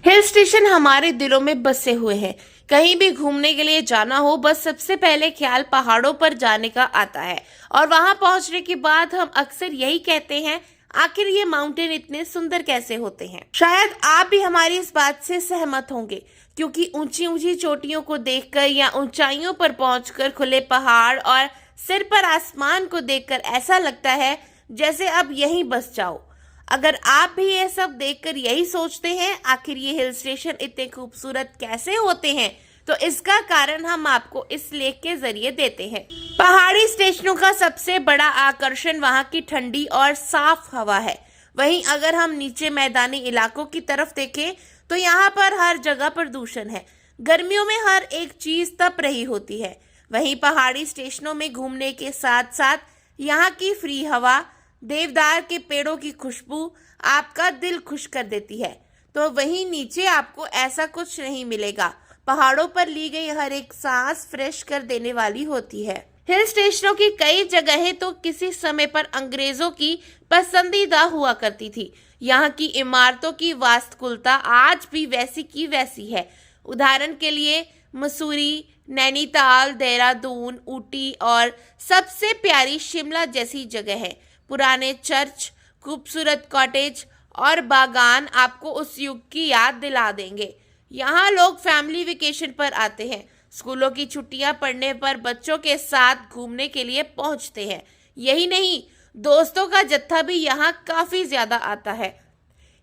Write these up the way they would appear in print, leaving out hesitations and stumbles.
Hill station हमारे दिलों में बसे हुए हैं। कहीं भी घूमने के लिए जाना हो, बस सबसे पहले ख्याल पहाड़ों पर जाने का आता है। और वहां पहुंचने के बाद हम अक्सर यही कहते हैं, आखिर ये माउंटेन इतने सुंदर कैसे होते हैं। शायद आप भी हमारी इस बात से सहमत होंगे, क्योंकि ऊंची ऊंची चोटियों को देखकर या ऊंचाइयों पर पहुंचकर खुले पहाड़ और सिर पर आसमान को देखकर ऐसा लगता है जैसे अब यहीं बस जाओ। अगर आप भी ये सब देखकर यही सोचते हैं, आखिर ये हिल स्टेशन इतने खूबसूरत कैसे होते हैं, तो इसका कारण हम आपको इस लेख के जरिए देते हैं। पहाड़ी स्टेशनों का सबसे बड़ा आकर्षण वहाँ की ठंडी और साफ हवा है। वहीं अगर हम नीचे मैदानी इलाकों की तरफ देखें, तो यहाँ पर हर जगह प्रदूषण है। गर्मियों में हर एक चीज तप रही होती है। वहीं पहाड़ी स्टेशनों में घूमने के साथ साथ यहाँ की फ्री हवा, देवदार के पेड़ों की खुशबू आपका दिल खुश कर देती है। तो वहीं नीचे आपको ऐसा कुछ नहीं मिलेगा। पहाड़ों पर ली गई हर एक सांस फ्रेश कर देने वाली होती है। हिल स्टेशनों की कई जगहें तो किसी समय पर अंग्रेजों की पसंदीदा हुआ करती थी। यहाँ की इमारतों की वास्तुकला आज भी वैसी की वैसी है। उदाहरण के लिए मसूरी, नैनीताल, देहरादून, ऊटी और सबसे प्यारी शिमला जैसी जगह है। पुराने चर्च, खूबसूरत कॉटेज और बागान आपको उस युग की याद दिला देंगे। यहाँ लोग फैमिली वेकेशन पर आते हैं। स्कूलों की छुट्टियां पड़ने पर बच्चों के साथ घूमने के लिए पहुंचते हैं। यही नहीं, दोस्तों का जत्था भी यहाँ काफी ज्यादा आता है।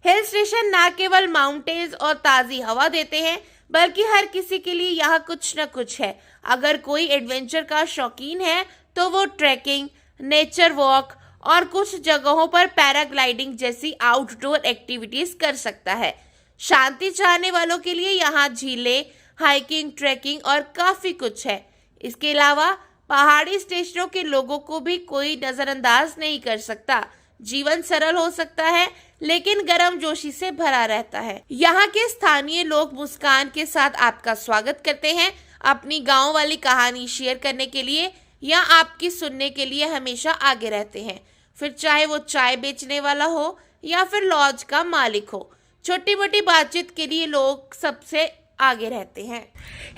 हिल स्टेशन ना केवल माउंटेन्स और ताज़ी हवा देते हैं, बल्कि हर किसी के लिए यहाँ कुछ न कुछ है। अगर कोई एडवेंचर का शौकीन है, तो वो ट्रैकिंग, नेचर वॉक और कुछ जगहों पर पैराग्लाइडिंग जैसी आउटडोर एक्टिविटीज कर सकता है। शांति चाहने वालों के लिए यहाँ झीलें, हाइकिंग, ट्रैकिंग और काफ़ी कुछ है। इसके अलावा पहाड़ी स्टेशनों के लोगों को भी कोई नज़रअंदाज नहीं कर सकता। जीवन सरल हो सकता है, लेकिन गर्मजोशी से भरा रहता है। यहाँ के स्थानीय लोग मुस्कान के साथ आपका स्वागत करते हैं। अपनी गांव वाली कहानी शेयर करने के लिए या आपकी सुनने के लिए हमेशा आगे रहते हैं। फिर चाहे वो चाय बेचने वाला हो या फिर लॉज का मालिक हो, छोटी मोटी बातचीत के लिए लोग सबसे आगे रहते हैं।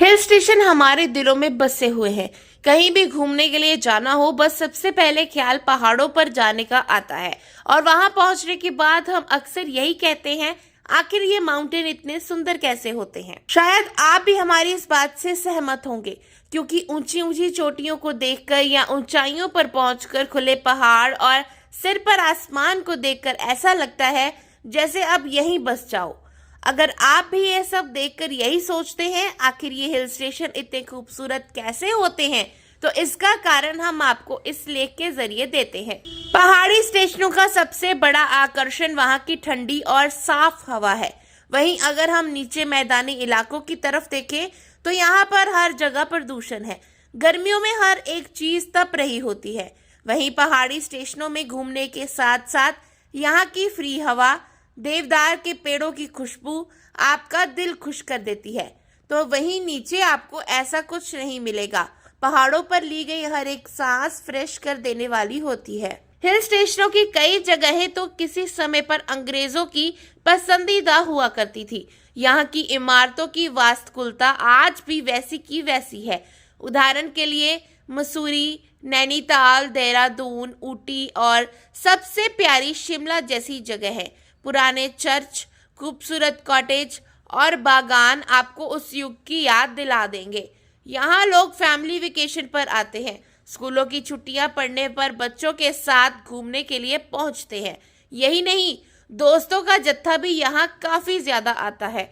हिल स्टेशन हमारे दिलों में बसे हुए हैं। कहीं भी घूमने के लिए जाना हो, बस सबसे पहले ख्याल पहाड़ों पर जाने का आता है। और वहां पहुंचने के बाद हम अक्सर यही कहते हैं, आखिर ये माउंटेन इतने सुंदर कैसे होते हैं। शायद आप भी हमारी इस बात से सहमत होंगे, क्योंकि ऊंची ऊंची चोटियों को देखकर या ऊंचाइयों पर पहुंचकर खुले पहाड़ और सिर पर आसमान को देखकर ऐसा लगता है जैसे अब यहीं बस जाओ। अगर आप भी ये सब देखकर यही सोचते हैं, आखिर ये हिल स्टेशन इतने खूबसूरत कैसे होते हैं, तो इसका कारण हम आपको इस लेख के जरिए देते हैं। पहाड़ी स्टेशनों का सबसे बड़ा आकर्षण वहाँ की ठंडी और साफ हवा है। वहीं अगर हम नीचे मैदानी इलाकों की तरफ देखें, तो यहाँ पर हर जगह प्रदूषण है। गर्मियों में हर एक चीज तप रही होती है। वहीं पहाड़ी स्टेशनों में घूमने के साथ साथ यहाँ की फ्री हवा, देवदार के पेड़ों की खुशबू आपका दिल खुश कर देती है। तो वहीं नीचे आपको ऐसा कुछ नहीं मिलेगा। पहाड़ों पर ली गई हर एक सांस फ्रेश कर देने वाली होती है। हिल स्टेशनों की कई जगहें तो किसी समय पर अंग्रेजों की पसंदीदा हुआ करती थी। यहाँ की इमारतों की वास्तुकला आज भी वैसी की वैसी है। उदाहरण के लिए मसूरी, नैनीताल, देहरादून, ऊटी और सबसे प्यारी शिमला जैसी जगह है। पुराने चर्च, खूबसूरत कॉटेज और बागान आपको उस युग की याद दिला देंगे। यहाँ लोग फैमिली वेकेशन पर आते हैं। स्कूलों की छुट्टियां पड़ने पर बच्चों के साथ घूमने के लिए पहुंचते हैं। यही नहीं, दोस्तों का जत्था भी यहाँ काफी ज्यादा आता है।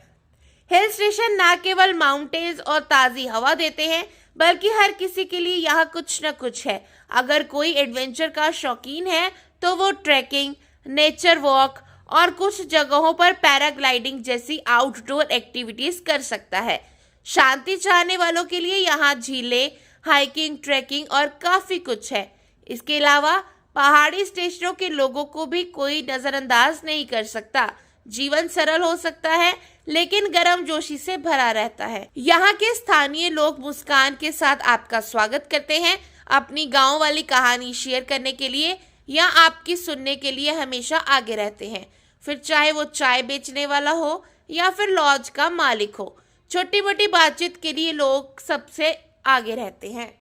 हिल स्टेशन ना केवल माउंटेन्स और ताज़ी हवा देते हैं, बल्कि हर किसी के लिए यहाँ कुछ न कुछ है। अगर कोई एडवेंचर का शौकीन है, तो वो ट्रैकिंग, नेचर वॉक और कुछ जगहों पर पैराग्लाइडिंग जैसी आउटडोर एक्टिविटीज कर सकता है। शांति चाहने वालों के लिए यहाँ झीलें, हाइकिंग, ट्रैकिंग और काफ़ी कुछ है। इसके अलावा पहाड़ी स्टेशनों के लोगों को भी कोई नज़रअंदाज नहीं कर सकता। जीवन सरल हो सकता है, लेकिन गर्मजोशी से भरा रहता है। यहाँ के स्थानीय लोग मुस्कान के साथ आपका स्वागत करते हैं। अपनी गांव वाली कहानी शेयर करने के लिए या आपकी सुनने के लिए हमेशा आगे रहते हैं। फिर चाहे वो चाय बेचने वाला हो या फिर लॉज का मालिक हो। छोटी मोटी बातचीत के लिए लोग सबसे आगे रहते हैं।